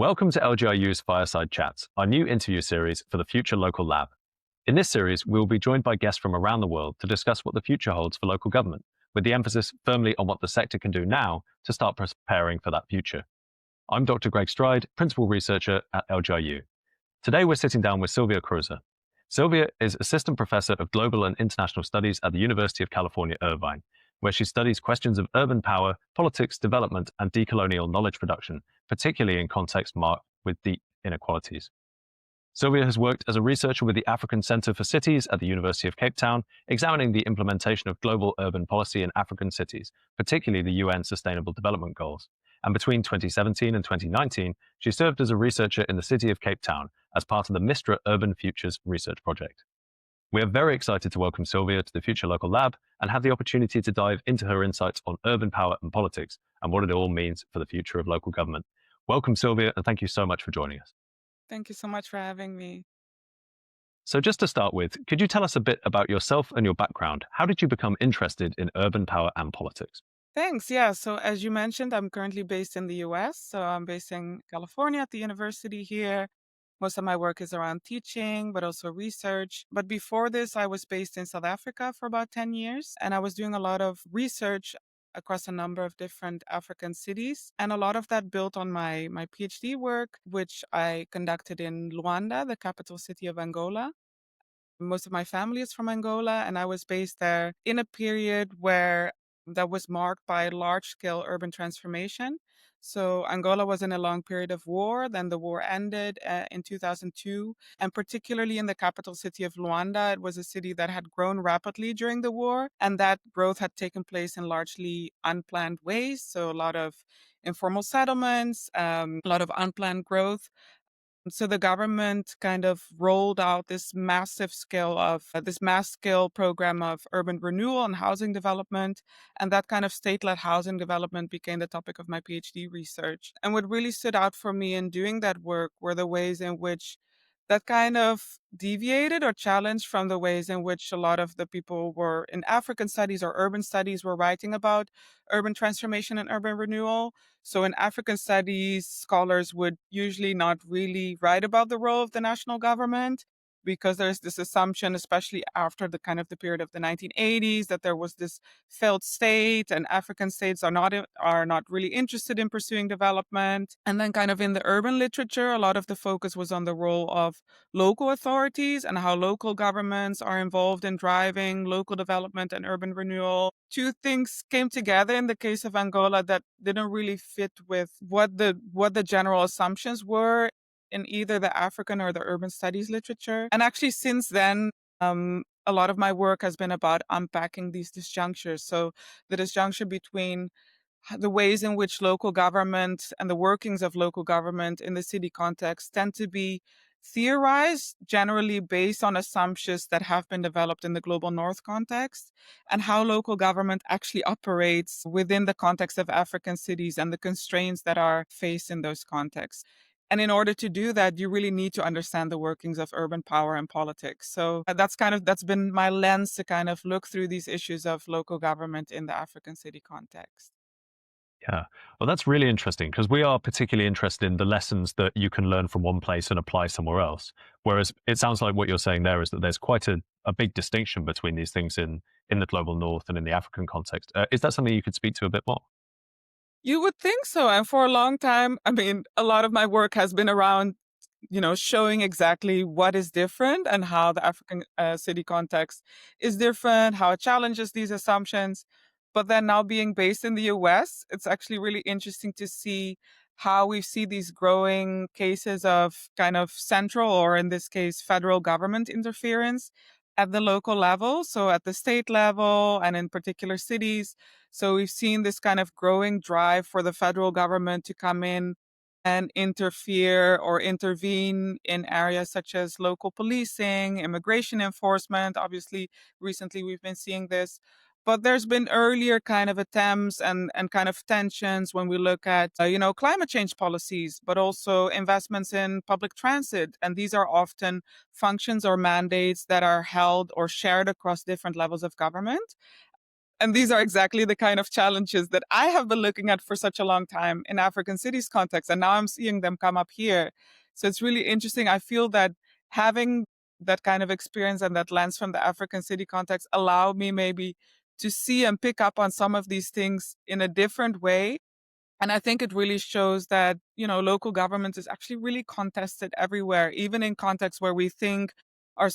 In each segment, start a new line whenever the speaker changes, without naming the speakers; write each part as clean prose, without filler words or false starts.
Welcome to LGIU's Fireside Chats, our new interview series for the Future Local Lab. In this series, we will be joined by guests from around the world to discuss what the future holds for local government, with the emphasis firmly on what the sector can do now to start preparing for that future. I'm Dr. Greg Stride, Principal Researcher at LGIU. Today, we're sitting down with Sylvia Croese. Sylvia is Assistant Professor of Global and International Studies at the University of California, Irvine, where she studies questions of urban power, politics, development, and decolonial knowledge production, particularly in contexts marked with deep inequalities. Sylvia has worked as a researcher with the African Centre for Cities at the University of Cape Town, examining the implementation of global urban policy in African cities, particularly the UN Sustainable Development Goals. And between 2017 and 2019, she served as a researcher in the city of Cape Town as part of the Mistra Urban Futures Research Project. We are very excited to welcome Sylvia to the Future Local Lab and have the opportunity to dive into her insights on urban power and politics and what it all means for the future of local government. Welcome, Sylvia, and thank you so much for joining us.
Thank you so much for having me.
So just to start with, could you tell us a bit about yourself and your background? How did you become interested in urban power and politics?
Thanks. Yeah. So, as you mentioned, I'm currently based in the US. So, I'm based in California at the university here. Most of my work is around teaching, but also research. But before this, I was based in South Africa for about 10 years, and I was doing a lot of research across a number of different African cities. And a lot of that built on my PhD work, which I conducted in Luanda, the capital city of Angola. Most of my family is from Angola, and I was based there in a period where that was marked by large scale urban transformation. So, Angola was in a long period of war. Then the war ended in 2002. And particularly in the capital city of Luanda, it was a city that had grown rapidly during the war. And that growth had taken place in largely unplanned ways. So, a lot of informal settlements, a lot of unplanned growth. So the government kind of rolled out this mass scale program of urban renewal and housing development. And that kind of state-led housing development became the topic of my PhD research. And what really stood out for me in doing that work were the ways in which that kind of deviated or challenged from the ways in which a lot of the people were in African studies or urban studies were writing about urban transformation and urban renewal. So in African studies, scholars would usually not really write about the role of the national government because there's this assumption, especially after the period of the 1980s, that there was this failed state and African states are not really interested in pursuing development. And then kind of in the urban literature, a lot of the focus was on the role of local authorities and how local governments are involved in driving local development and urban renewal. Two things came together in the case of Angola that didn't really fit with what the general assumptions were in either the African or the urban studies literature. And actually, since then, a lot of my work has been about unpacking these disjunctures. So the disjunction between the ways in which local government and the workings of local government in the city context tend to be theorized generally based on assumptions that have been developed in the global north context, and how local government actually operates within the context of African cities and the constraints that are faced in those contexts. And in order to do that, you really need to understand the workings of urban power and politics. So that's been my lens to kind of look through these issues of local government in the African city context.
Yeah, well, that's really interesting because we are particularly interested in the lessons that you can learn from one place and apply somewhere else. Whereas it sounds like what you're saying there is that there's quite a big distinction between these things in the global north and in the African context. Is that something you could speak to a bit more?
You would think so. And for a long time, I mean, a lot of my work has been around, showing exactly what is different and how the African city context is different, how it challenges these assumptions. But then now being based in the US, it's actually really interesting to see how we see these growing cases of kind of central, or in this case, federal government interference at the local level. So at the state level and in particular cities. So we've seen this kind of growing drive for the federal government to come in and interfere or intervene in areas such as local policing, immigration enforcement. Obviously, recently we've been seeing this. But there's been earlier kind of attempts and kind of tensions when we look at, climate change policies, but also investments in public transit. And these are often functions or mandates that are held or shared across different levels of government. And these are exactly the kind of challenges that I have been looking at for such a long time in African cities context. And now I'm seeing them come up here. So it's really interesting. I feel that having that kind of experience and that lens from the African city context allow me maybe to see and pick up on some of these things in a different way. And I think it really shows that, local government is actually really contested everywhere, even in contexts where we think are,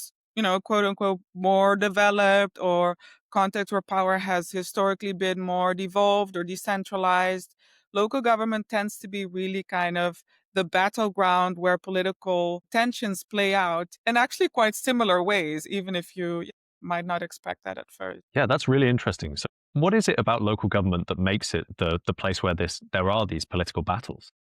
quote unquote, more developed, or contexts where power has historically been more devolved or decentralized. Local government tends to be really kind of the battleground where political tensions play out in actually quite similar ways, even if you might not expect that at first.
Yeah, that's really interesting. So, what is it about local government that makes it the place where there are these political battles?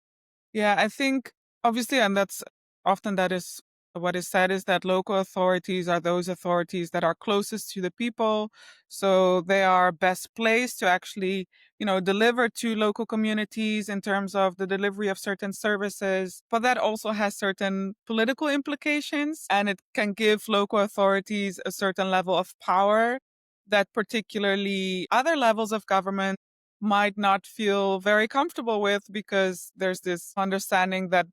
Yeah, I think obviously, and that's often that is what is said is that local authorities are those authorities that are closest to the people. So they are best placed to actually, deliver to local communities in terms of the delivery of certain services. But that also has certain political implications, and it can give local authorities a certain level of power that particularly other levels of government might not feel very comfortable with, because there's this understanding that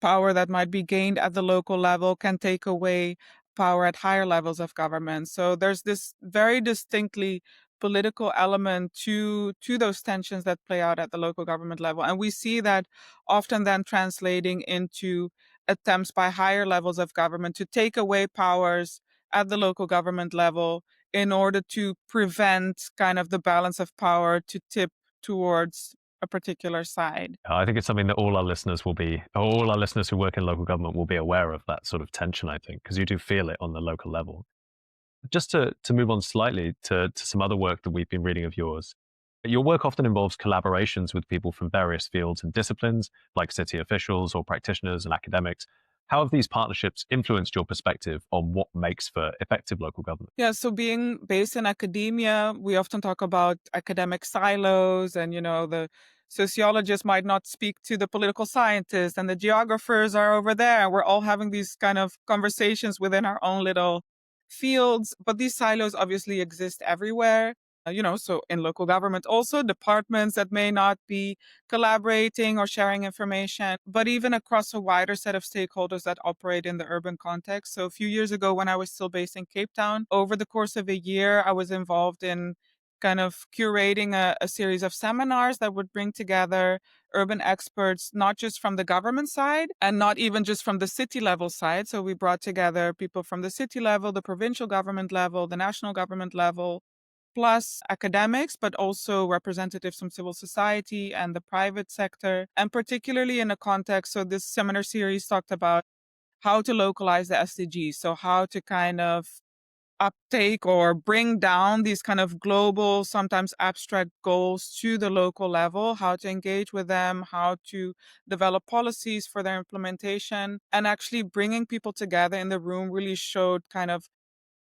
power that might be gained at the local level can take away power at higher levels of government. So there's this very distinctly political element to those tensions that play out at the local government level. And we see that often then translating into attempts by higher levels of government to take away powers at the local government level in order to prevent kind of the balance of power to tip towards a particular side.
I think it's something that all our listeners who work in local government will be aware of, that sort of tension, I think, because you do feel it on the local level. Just to move on slightly to some other work that we've been reading of yours. Your work often involves collaborations with people from various fields and disciplines, like city officials or practitioners and academics. How have these partnerships influenced your perspective on what makes for effective local government?
Yeah, so being based in academia, we often talk about academic silos, and the sociologists might not speak to the political scientists, and the geographers are over there. We're all having these kind of conversations within our own little fields, but these silos obviously exist everywhere. So in local government, also departments that may not be collaborating or sharing information, but even across a wider set of stakeholders that operate in the urban context. So a few years ago, when I was still based in Cape Town, over the course of a year, I was involved in kind of curating a series of seminars that would bring together urban experts, not just from the government side and not even just from the city level side. So we brought together people from the city level, the provincial government level, the national government level, plus academics, but also representatives from civil society and the private sector. And particularly in a context, so this seminar series talked about how to localize the SDGs. So how to kind of uptake or bring down these kind of global, sometimes abstract goals to the local level, how to engage with them, how to develop policies for their implementation. And actually bringing people together in the room really showed kind of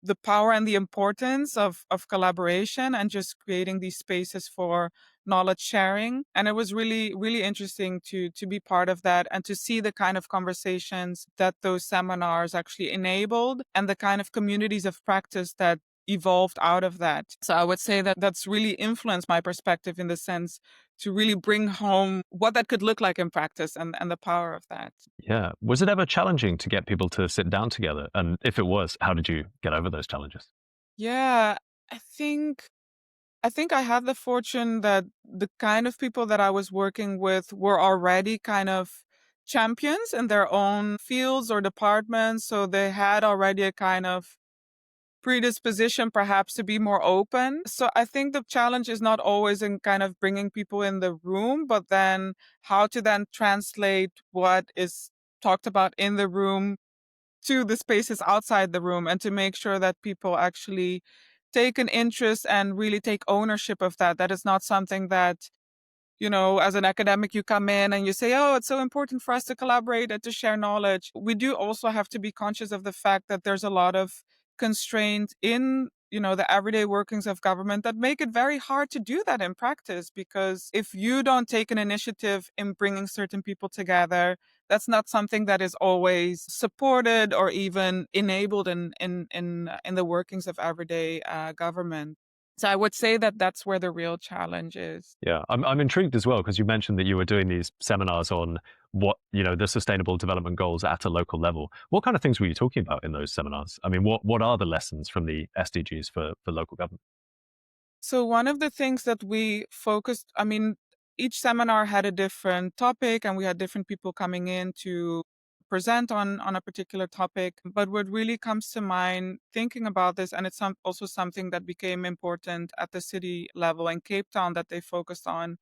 the power and the importance of collaboration and just creating these spaces for knowledge sharing. And it was really, really interesting to be part of that and to see the kind of conversations that those seminars actually enabled and the kind of communities of practice that evolved out of that. So I would say that that's really influenced my perspective in the sense to really bring home what that could look like in practice, and the power of that.
Yeah. Was it ever challenging to get people to sit down together? And if it was, how did you get over those challenges?
Yeah, I think I think I had the fortune that the kind of people that I was working with were already kind of champions in their own fields or departments. So they had already a kind of predisposition perhaps to be more open. So I think the challenge is not always in kind of bringing people in the room, but then how to then translate what is talked about in the room to the spaces outside the room, and to make sure that people actually take an interest and really take ownership of that. That is not something that, as an academic, you come in and you say, oh, it's so important for us to collaborate and to share knowledge. We do also have to be conscious of the fact that there's a lot of constraint in, the everyday workings of government that make it very hard to do that in practice. Because if you don't take an initiative in bringing certain people together, that's not something that is always supported or even enabled in the workings of everyday government. So I would say that that's where the real challenge is.
Yeah, I'm intrigued as well because you mentioned that you were doing these seminars on what the sustainable development goals at a local level. What kind of things were you talking about in those seminars? I mean, what are the lessons from the SDGs for local government?
So one of the things that we focused, I mean, each seminar had a different topic and we had different people coming in to present on a particular topic. But what really comes to mind thinking about this, and it's also something that became important at the city level in Cape Town that they focused on,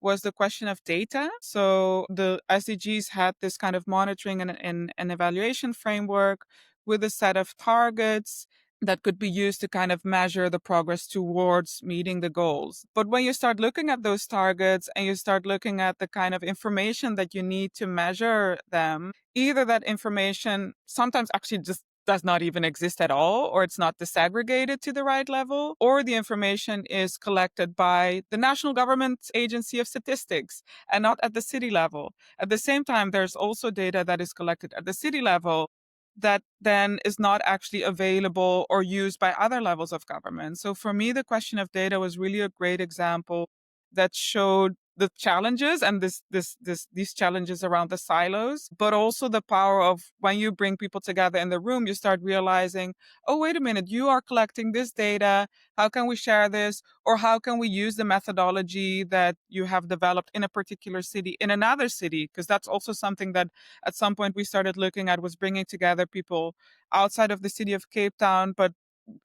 was the question of data. So the SDGs had this kind of monitoring and evaluation framework with a set of targets that could be used to kind of measure the progress towards meeting the goals. But when you start looking at those targets and you start looking at the kind of information that you need to measure them, either that information sometimes actually just does not even exist at all, or it's not disaggregated to the right level, or the information is collected by the National Government Agency of Statistics and not at the city level. At the same time, there's also data that is collected at the city level that then is not actually available or used by other levels of government. So for me, the question of data was really a great example that showed the challenges and these challenges around the silos, but also the power of when you bring people together in the room, you start realizing, oh, wait a minute, you are collecting this data. How can we share this? Or how can we use the methodology that you have developed in a particular city in another city? Because that's also something that at some point we started looking at, was bringing together people outside of the city of Cape Town, but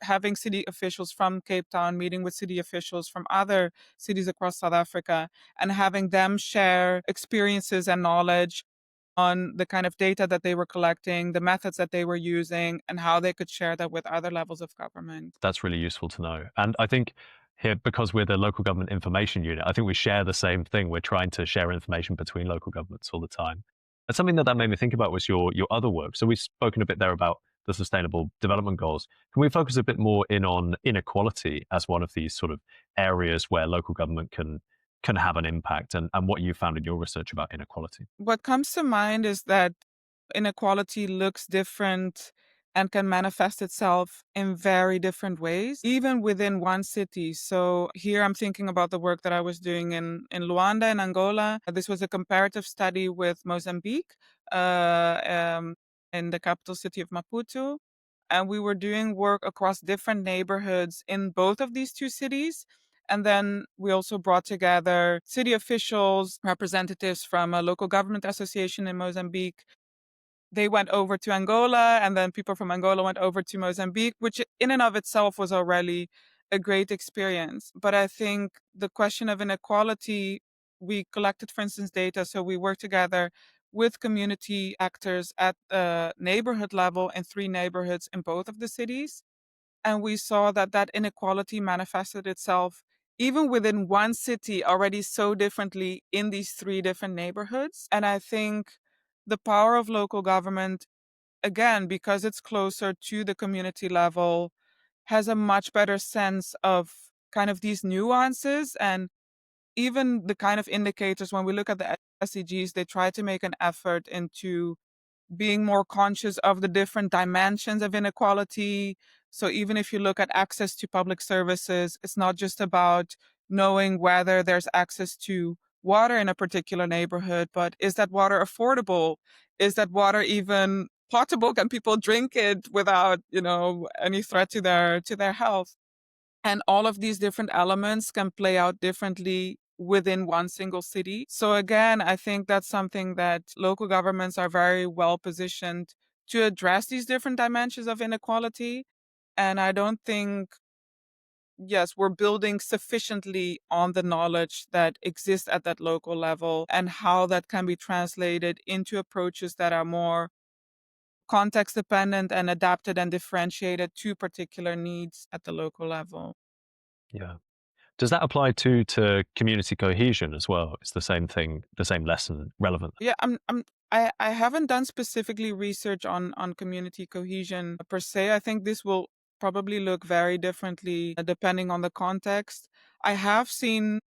having city officials from Cape Town meeting with city officials from other cities across South Africa and having them share experiences and knowledge on the kind of data that they were collecting, the methods that they were using, and how they could share that with other levels of government.
That's really useful to know. And I think here, because we're the local government information unit, I think we share the same thing. We're trying to share information between local governments all the time. And something that made me think about was your other work. So we've spoken a bit there about the sustainable development goals. Can we focus a bit more in on inequality as one of these sort of areas where local government can have an impact, and what you found in your research about inequality?
What comes to mind is that inequality looks different and can manifest itself in very different ways, even within one city. So here I'm thinking about the work that I was doing in Luanda in Angola. This was a comparative study with Mozambique uh, um, in the capital city of Maputo. And we were doing work across different neighborhoods in both of these two cities. And then we also brought together city officials, representatives from a local government association in Mozambique. They went over to Angola, and then people from Angola went over to Mozambique, which in and of itself was already a great experience. But I think the question of inequality, we collected, for instance, data. So we worked together with community actors at the neighborhood level in three neighborhoods in both of the cities. And we saw that that inequality manifested itself even within one city already so differently in these three different neighborhoods. And I think the power of local government, again, because it's closer to the community level, has a much better sense of kind of these nuances and even the kind of indicators. When we look at the SDGs, they try to make an effort into being more conscious of the different dimensions of inequality. So even if you look at access to public services, it's not just about knowing whether there's access to water in a particular neighborhood, but is that water affordable? Is that water even potable? Can people drink it without, any threat to their health? And all of these different elements can play out differently within one single city. So again, I think that's something that local governments are very well positioned to address these different dimensions of inequality. And I don't think, yes, we're building sufficiently on the knowledge that exists at that local level and how that can be translated into approaches that are more context dependent and adapted and differentiated to particular needs at the local level.
Yeah. Does that apply to community cohesion as well? Is the same thing, the same lesson relevant?
Yeah, I haven't done specifically research on community cohesion per se. I think this will probably look very differently depending on the context. I have seen,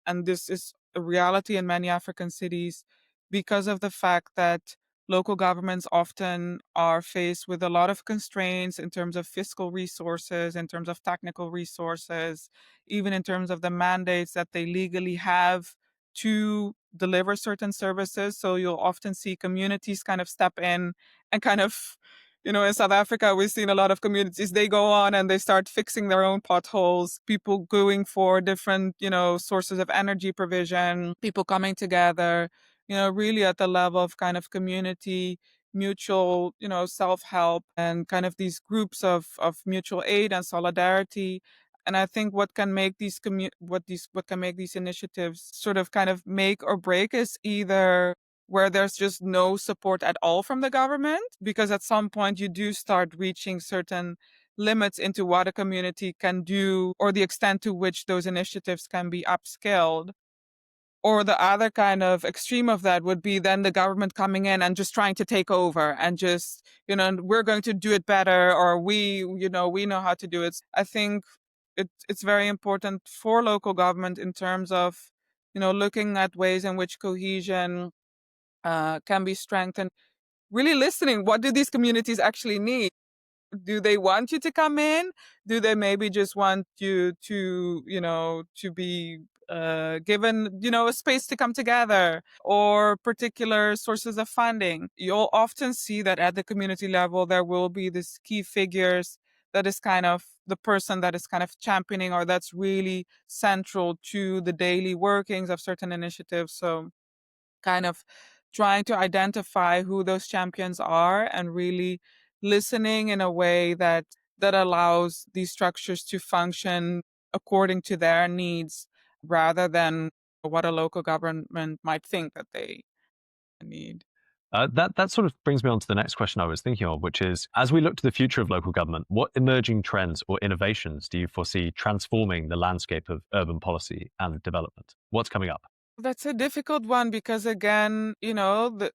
and this is a reality in many African cities, because of the fact that local governments often are faced with a lot of constraints in terms of fiscal resources, in terms of technical resources, even in terms of the mandates that they legally have to deliver certain services. So you'll often see communities kind of step in and kind of, in South Africa, we've seen a lot of communities, they go on and they start fixing their own potholes, people going for different, sources of energy provision, people coming together, really at the level of kind of community, mutual, self-help and kind of these groups of mutual aid and solidarity. And I think what can make what can make these initiatives sort of kind of make or break is either where there's just no support at all from the government, because at some point you do start reaching certain limits into what a community can do or the extent to which those initiatives can be upscaled. Or the other kind of extreme of that would be then the government coming in and just trying to take over and just, we're going to do it better, or we know how to do it. I think it's very important for local government in terms of, looking at ways in which cohesion can be strengthened, really listening. What do these communities actually need? Do they want you to come in? Do they maybe just want you to, to be given, a space to come together or particular sources of funding? You'll often see that at the community level, there will be this key figures that is kind of the person that is kind of championing or that's really central to the daily workings of certain initiatives. So kind of trying to identify who those champions are and really listening in a way that allows these structures to function according to their needs rather than what a local government might think that they need.
That sort of brings me on to the next question I was thinking of, which is, as we look to the future of local government, what emerging trends or innovations do you foresee transforming the landscape of urban policy and development? What's coming up?
That's a difficult one because again,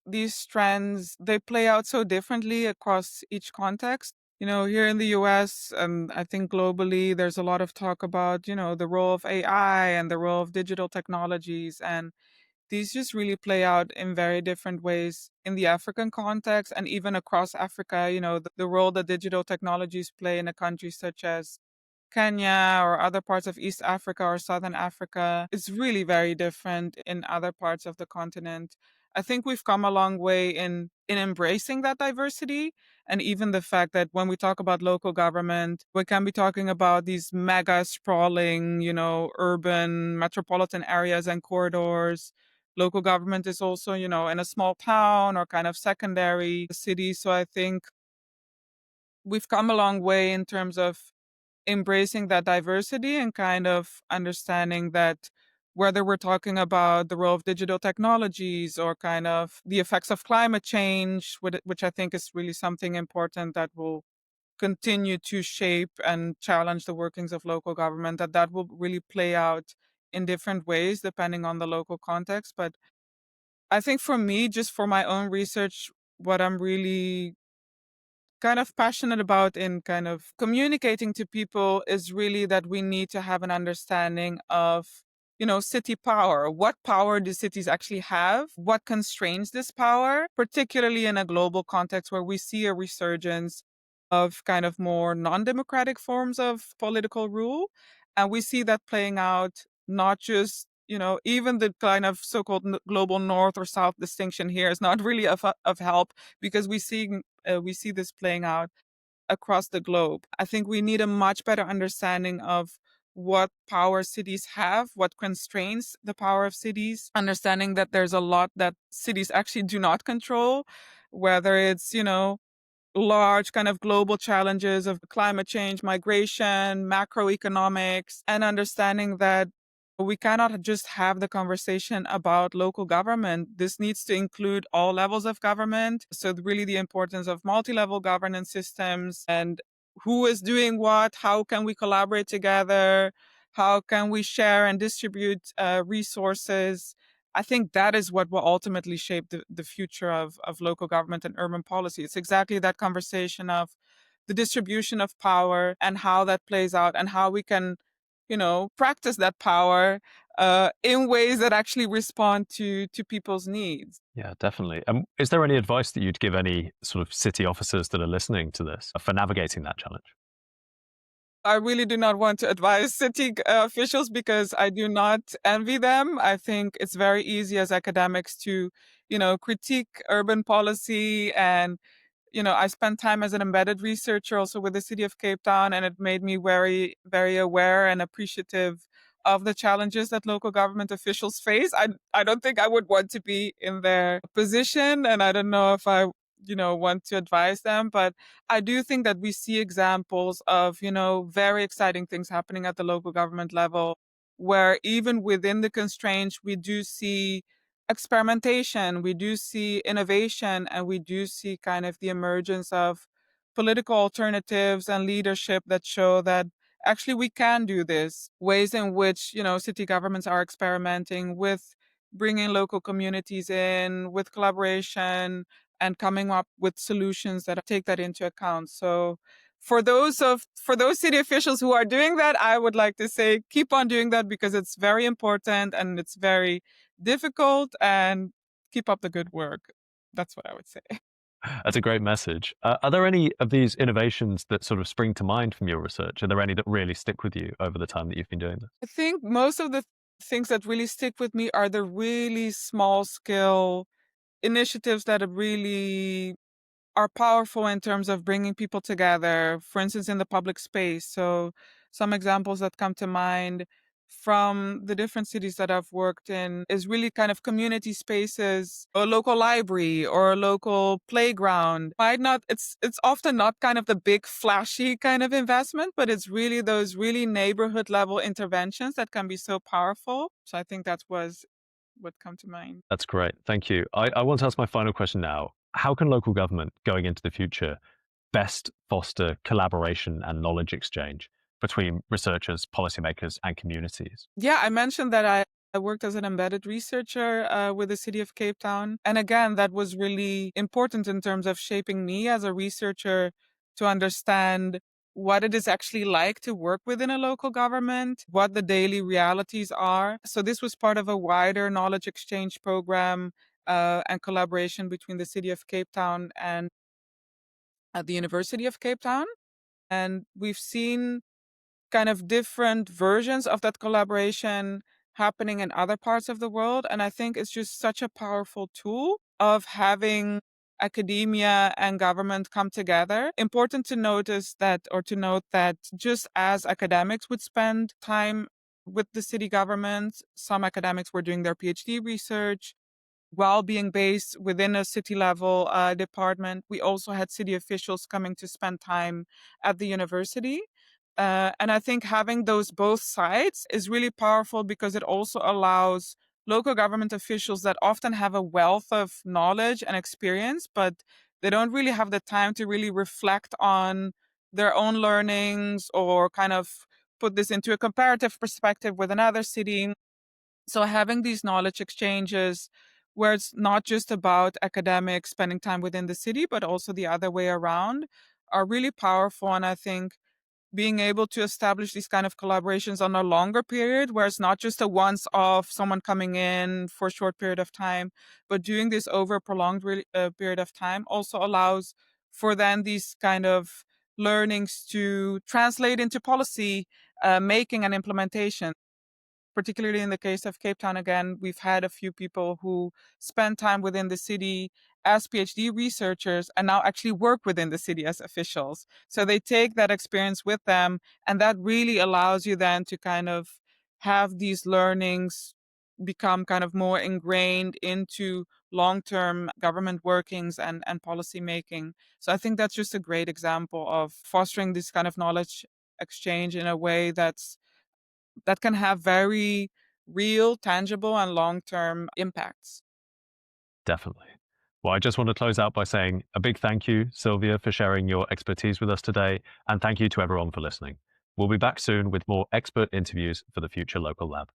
these trends, they play out so differently across each context. Here in the US and I think globally, there's a lot of talk about, the role of AI and the role of digital technologies. And these just really play out in very different ways in the African context and even across Africa. The role that digital technologies play in a country such as Kenya or other parts of East Africa or Southern Africa is really very different in other parts of the continent. I think we've come a long way in embracing that diversity. And even the fact that when we talk about local government, we can be talking about these mega sprawling, urban metropolitan areas and corridors. Local government is also, in a small town or kind of secondary city. So I think we've come a long way in terms of embracing that diversity and kind of understanding that whether we're talking about the role of digital technologies or kind of the effects of climate change, which I think is really something important that will continue to shape and challenge the workings of local government, that will really play out in different ways depending on the local context. But I think for me, just for my own research, what I'm really kind of passionate about in kind of communicating to people is really that we need to have an understanding of, city power. What power do cities actually have? What constrains this power, particularly in a global context where we see a resurgence of kind of more non-democratic forms of political rule. And we see that playing out not just, even the kind of so-called global north or south distinction here is not really of help because we see this playing out across the globe. I think we need a much better understanding of what power cities have, what constrains the power of cities, understanding that there's a lot that cities actually do not control, whether it's, large kind of global challenges of climate change, migration, macroeconomics, and understanding that we cannot just have the conversation about local government. This needs to include all levels of government. So really the importance of multi-level governance systems and who is doing what, how can we collaborate together, how can we share and distribute resources. I think that is what will ultimately shape the future of local government and urban policy. It's exactly that conversation of the distribution of power and how that plays out and how we can, practice that power in ways that actually respond to people's needs.
Yeah, definitely. Is there any advice that you'd give any sort of city officers that are listening to this for navigating that challenge?
I really do not want to advise city officials because I do not envy them. I think it's very easy as academics to, critique urban policy and I spent time as an embedded researcher also with the city of Cape Town, and it made me very, very aware and appreciative of the challenges that local government officials face. I don't think I would want to be in their position, and I don't know if I, want to advise them, but I do think that we see examples of, very exciting things happening at the local government level, where even within the constraints, we do see experimentation, we do see innovation, and we do see kind of the emergence of political alternatives and leadership that show that actually we can do this. Ways in which, city governments are experimenting with bringing local communities in, with collaboration, and coming up with solutions that take that into account. So for those city officials who are doing that, I would like to say keep on doing that because it's very important and it's very difficult, and keep up the good work. That's what I would say.
That's a great message. Are there any of these innovations that sort of spring to mind from your research? Are there any that really stick with you over the time that you've been doing this?
I think most of the things that really stick with me are the really small scale initiatives that are powerful in terms of bringing people together, for instance, in the public space. So, some examples that come to mind from the different cities that I've worked in is really kind of community spaces, a local library or a local playground. Might not it's often not kind of the big flashy kind of investment, but it's really those really neighborhood level interventions that can be so powerful. So I think that was what come to mind.
That's great. Thank you. I want to ask my final question now. How can local government going into the future best foster collaboration and knowledge exchange between researchers, policymakers, and communities?
Yeah, I mentioned that I worked as an embedded researcher with the city of Cape Town. And again, that was really important in terms of shaping me as a researcher to understand what it is actually like to work within a local government, what the daily realities are. So, this was part of a wider knowledge exchange program and collaboration between the city of Cape Town and the University of Cape Town. And we've seen kind of different versions of that collaboration happening in other parts of the world. And I think it's just such a powerful tool of having academia and government come together. Important to notice that, or to note that just as academics would spend time with the city government, some academics were doing their PhD research while being based within a city level department. We also had city officials coming to spend time at the university. And I think having those both sides is really powerful because it also allows local government officials that often have a wealth of knowledge and experience, but they don't really have the time to really reflect on their own learnings or kind of put this into a comparative perspective with another city. So having these knowledge exchanges where it's not just about academics spending time within the city, but also the other way around are really powerful. And I think being able to establish these kind of collaborations on a longer period where it's not just a once off someone coming in for a short period of time, but doing this over a prolonged period of time also allows for then these kind of learnings to translate into policy making and implementation. Particularly in the case of Cape Town, again, we've had a few people who spend time within the city as PhD researchers and now actually work within the city as officials. So they take that experience with them, and that really allows you then to kind of have these learnings become kind of more ingrained into long-term government workings and policy making. So I think that's just a great example of fostering this kind of knowledge exchange in a way that can have very real, tangible, and long-term impacts.
Definitely. Well, I just want to close out by saying a big thank you, Sylvia, for sharing your expertise with us today. And thank you to everyone for listening. We'll be back soon with more expert interviews for the Future Local Lab.